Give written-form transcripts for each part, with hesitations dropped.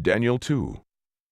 Daniel 2.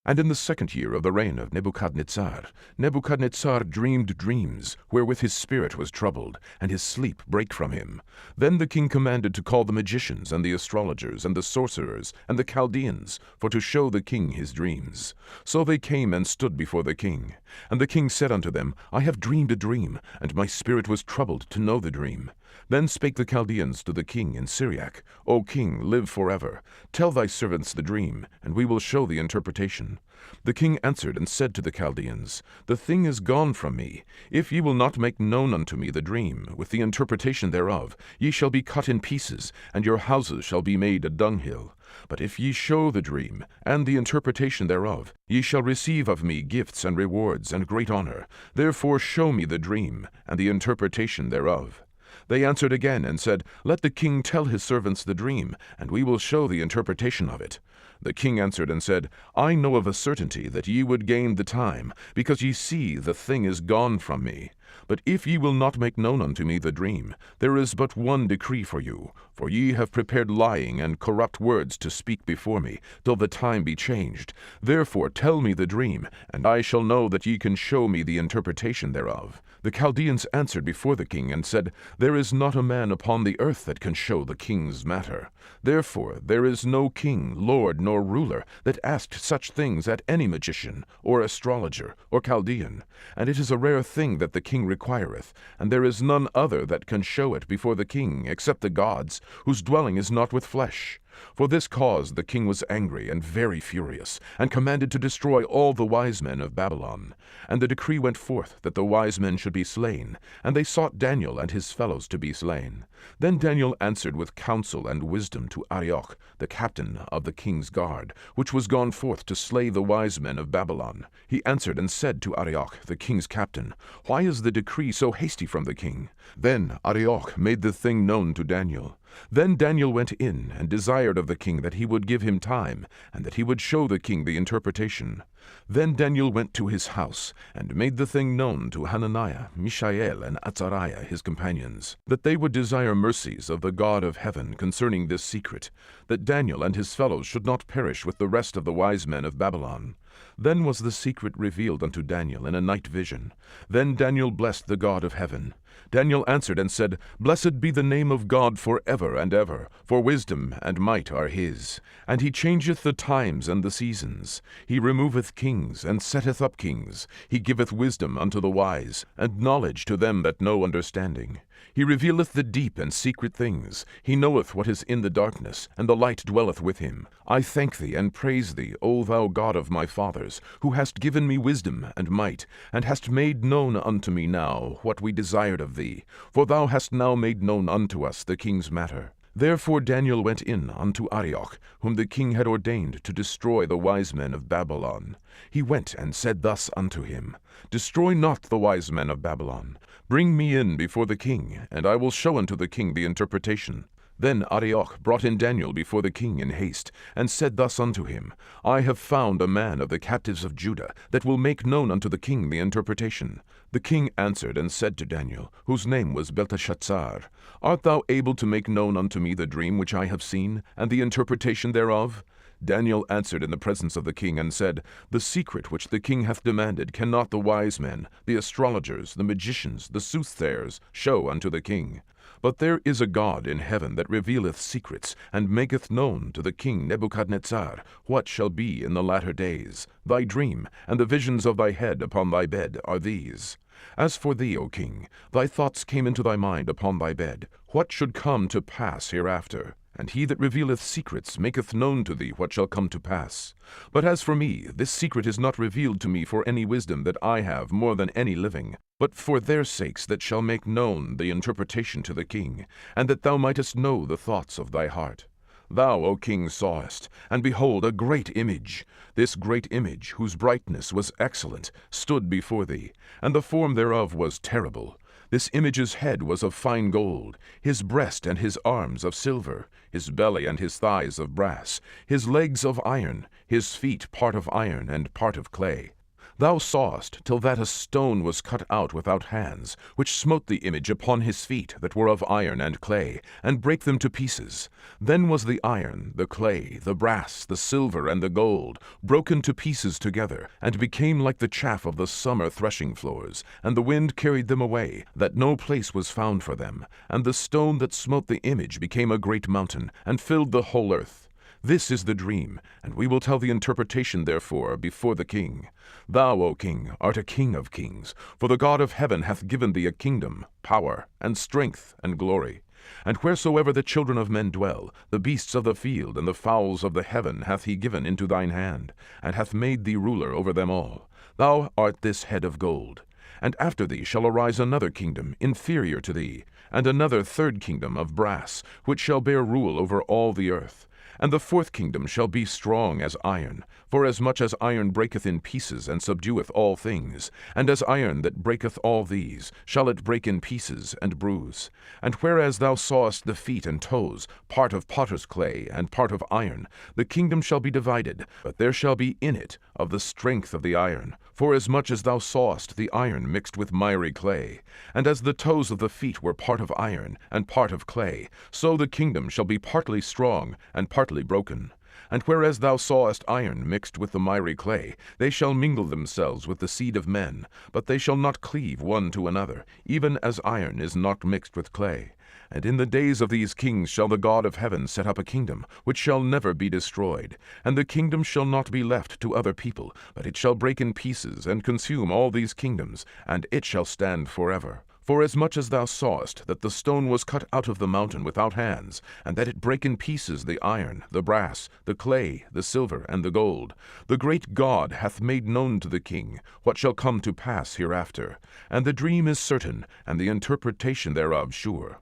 And in the 2nd year of the reign of Nebuchadnezzar, Nebuchadnezzar dreamed dreams, wherewith his spirit was troubled, and his sleep brake from him. Then the king commanded to call the magicians, and the astrologers, and the sorcerers, and the Chaldeans, for to show the king his dreams. So they came and stood before the king. And the king said unto them, I have dreamed a dream, and my spirit was troubled to know the dream. Then spake the Chaldeans to the king in Syriac, O king, live forever. Tell thy servants the dream, and we will show the interpretation. The king answered and said to the Chaldeans, The thing is gone from me. If ye will not make known unto me the dream, with the interpretation thereof, ye shall be cut in pieces, and your houses shall be made a dunghill. But if ye show the dream, and the interpretation thereof, ye shall receive of me gifts and rewards and great honor. Therefore show me the dream, and the interpretation thereof. They answered again and said, Let the king tell his servants the dream, and we will show the interpretation of it. The king answered and said, I know of a certainty that ye would gain the time, because ye see the thing is gone from me. But if ye will not make known unto me the dream, there is but one decree for you, for ye have prepared lying and corrupt words to speak before me, till the time be changed. Therefore tell me the dream, and I shall know that ye can show me the interpretation thereof. The Chaldeans answered before the king, and said, There is not a man upon the earth that can show the king's matter. Therefore there is no king, lord, nor ruler, that asked such things at any magician, or astrologer, or Chaldean. And it is a rare thing that the king requireth, and there is none other that can show it before the king, except the gods, whose dwelling is not with flesh. For this cause the king was angry and very furious, and commanded to destroy all the wise men of Babylon. And the decree went forth that the wise men should be slain, and they sought Daniel and his fellows to be slain. Then Daniel answered with counsel and wisdom to Arioch, the captain of the king's guard, which was gone forth to slay the wise men of Babylon. He answered and said to Arioch, the king's captain, Why is the decree so hasty from the king? Then Arioch made the thing known to Daniel. Then Daniel went in and desired of the king that he would give him time, and that he would show the king the interpretation. Then Daniel went to his house, and made the thing known to Hananiah, Mishael, and Azariah his companions, that they would desire mercies of the God of heaven concerning this secret, that Daniel and his fellows should not perish with the rest of the wise men of Babylon. Then was the secret revealed unto Daniel in a night vision. Then Daniel blessed the God of heaven. Daniel answered and said, Blessed be the name of God for ever and ever, for wisdom and might are his. And he changeth the times and the seasons. He removeth kings, and setteth up kings. He giveth wisdom unto the wise, and knowledge to them that know understanding. He revealeth the deep and secret things. He knoweth what is in the darkness, and the light dwelleth with him. I thank thee and praise thee, O thou God of my fathers, who hast given me wisdom and might, and hast made known unto me now what we desired of thee. For thou hast now made known unto us the king's matter. Therefore Daniel went in unto Arioch, whom the king had ordained to destroy the wise men of Babylon. He went and said thus unto him, Destroy not the wise men of Babylon. Bring me in before the king, and I will show unto the king the interpretation. Then Arioch brought in Daniel before the king in haste, and said thus unto him, I have found a man of the captives of Judah, that will make known unto the king the interpretation. The king answered and said to Daniel, whose name was Belteshazzar, Art thou able to make known unto me the dream which I have seen, and the interpretation thereof? Daniel answered in the presence of the king, and said, The secret which the king hath demanded cannot the wise men, the astrologers, the magicians, the soothsayers, show unto the king. But there is a God in heaven that revealeth secrets, and maketh known to the king Nebuchadnezzar what shall be in the latter days. Thy dream, and the visions of thy head upon thy bed, are these. As for thee, O king, thy thoughts came into thy mind upon thy bed, what should come to pass hereafter? And he that revealeth secrets maketh known to thee what shall come to pass. But as for me, this secret is not revealed to me for any wisdom that I have more than any living, but for their sakes that shall make known the interpretation to the king, and that thou mightest know the thoughts of thy heart. Thou, O king, sawest, and behold, a great image. This great image, whose brightness was excellent, stood before thee, and the form thereof was terrible. This image's head was of fine gold, his breast and his arms of silver, his belly and his thighs of brass, his legs of iron, his feet part of iron and part of clay. Thou sawest till that a stone was cut out without hands, which smote the image upon his feet that were of iron and clay, and brake them to pieces. Then was the iron, the clay, the brass, the silver, and the gold, broken to pieces together, and became like the chaff of the summer threshing floors, and the wind carried them away, that no place was found for them. And the stone that smote the image became a great mountain, and filled the whole earth. This is the dream, and we will tell the interpretation therefore before the king. Thou, O king, art a king of kings, for the God of heaven hath given thee a kingdom, power, and strength, and glory. And wheresoever the children of men dwell, the beasts of the field and the fowls of the heaven hath he given into thine hand, and hath made thee ruler over them all. Thou art this head of gold. And after thee shall arise another kingdom inferior to thee, and another third kingdom of brass, which shall bear rule over all the earth. And the fourth kingdom shall be strong as iron, for as much as iron breaketh in pieces and subdueth all things, and as iron that breaketh all these, shall it break in pieces and bruise. And whereas thou sawest the feet and toes, part of potter's clay and part of iron, the kingdom shall be divided, but there shall be in it of the strength of the iron. For as much as thou sawest the iron mixed with miry clay, and as the toes of the feet were part of iron and part of clay, so the kingdom shall be partly strong and partly broken. And whereas thou sawest iron mixed with the miry clay, they shall mingle themselves with the seed of men, but they shall not cleave one to another, even as iron is not mixed with clay. And in the days of these kings shall the God of heaven set up a kingdom, which shall never be destroyed. And the kingdom shall not be left to other people, but it shall break in pieces, and consume all these kingdoms, and it shall stand forever. For as much as thou sawest that the stone was cut out of the mountain without hands, and that it brake in pieces the iron, the brass, the clay, the silver, and the gold, the great God hath made known to the king what shall come to pass hereafter. And the dream is certain, and the interpretation thereof sure.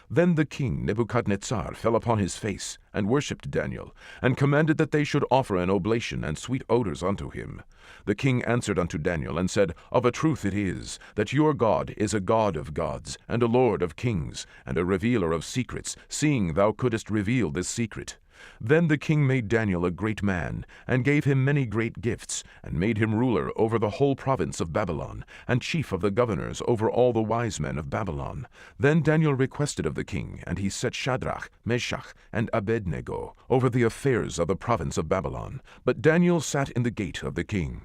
Then the king Nebuchadnezzar fell upon his face, and worshipped Daniel, and commanded that they should offer an oblation and sweet odors unto him. The king answered unto Daniel, and said, Of a truth it is, that your God is a God of gods, and a Lord of kings, and a revealer of secrets, seeing thou couldest reveal this secret. Then the king made Daniel a great man, and gave him many great gifts, and made him ruler over the whole province of Babylon, and chief of the governors over all the wise men of Babylon. Then Daniel requested of the king, and he set Shadrach, Meshach, and Abednego over the affairs of the province of Babylon. But Daniel sat in the gate of the king.